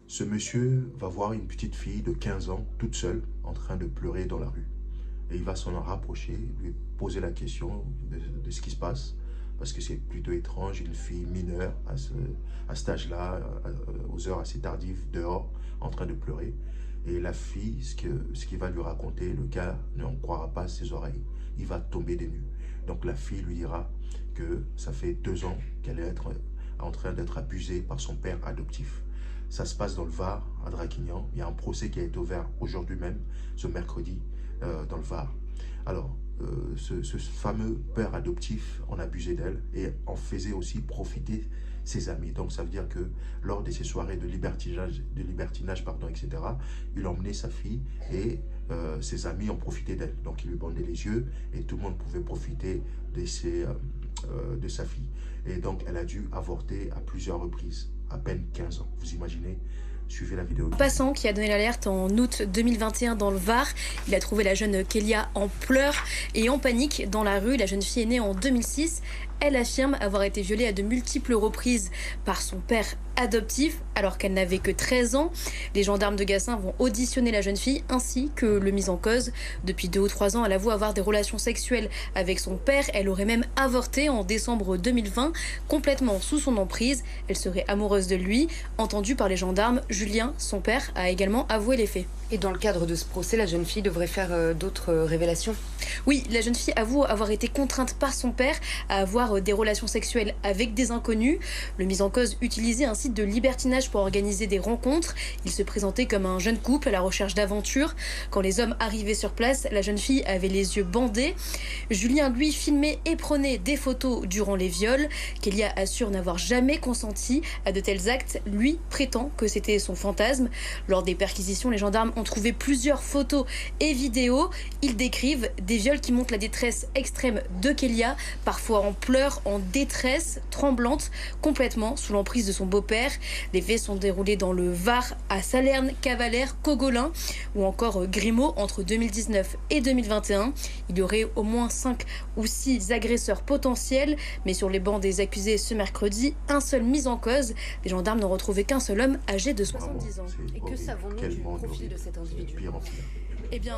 Ce monsieur va voir une petite fille de 15 ans, toute seule, en train de pleurer dans la rue. Et il va s'en rapprocher, lui poser la question de ce qui se passe. Parce que c'est plutôt étrange, une fille mineure à cet âge-là, aux heures assez tardives, dehors, en train de pleurer. Et la fille, ce qu'il va lui raconter, le gars n'en croira pas ses oreilles. Il va tomber des nues. Donc la fille lui dira que ça fait 2 ans qu'elle est en train d'être abusée par son père adoptif. Ça se passe dans le Var, à Draguignan. Il y a un procès qui a été ouvert aujourd'hui même, ce mercredi, dans le Var. Alors, ce fameux père adoptif en abusait d'elle et en faisait aussi profiter ses amis. Donc, ça veut dire que lors de ces soirées de libertinage, etc., il emmenait sa fille et ses amis ont profité d'elle. Donc, il lui bandait les yeux et tout le monde pouvait profiter de sa fille. Et donc, elle a dû avorter à plusieurs reprises, à peine 15 ans. Vous imaginez? Suivez la vidéo. Un passant qui a donné l'alerte en août 2021 dans le Var. Il a trouvé la jeune Kélia en pleurs et en panique dans la rue. La jeune fille est née en 2006. Elle affirme avoir été violée à de multiples reprises par son père adoptif alors qu'elle n'avait que 13 ans. Les gendarmes de Gassin vont auditionner la jeune fille ainsi que le mis en cause. Depuis 2 ou 3 ans, elle avoue avoir des relations sexuelles avec son père. Elle aurait même avorté en décembre 2020, complètement sous son emprise. Elle serait amoureuse de lui. Entendue par les gendarmes, Julien, son père, a également avoué les faits. Et dans le cadre de ce procès, la jeune fille devrait faire d'autres révélations? Oui, la jeune fille avoue avoir été contrainte par son père à avoir des relations sexuelles avec des inconnus. Le mis en cause utilisait un site de libertinage pour organiser des rencontres. Il se présentait comme un jeune couple à la recherche d'aventure. Quand les hommes arrivaient sur place, la jeune fille avait les yeux bandés. Julien, lui, filmait et prenait des photos durant les viols. Kélia assure n'avoir jamais consenti à de tels actes. Lui prétend que c'était son fantasme. Lors des perquisitions, les gendarmes ont trouvé plusieurs photos et vidéos. Ils décrivent des viols qui montrent la détresse extrême de Kélia, parfois en pleurs, en détresse, tremblante, complètement sous l'emprise de son beau-père. Les faits sont déroulés dans le Var, à Salerne, Cavalère, Cogolin ou encore Grimaud entre 2019 et 2021. Il y aurait au moins 5 ou 6 agresseurs potentiels, mais sur les bancs des accusés ce mercredi, un seul mis en cause. Les gendarmes n'ont retrouvé qu'un seul homme âgé de 70 ans. Et que savons-nous du profil de cet individu? Eh bien,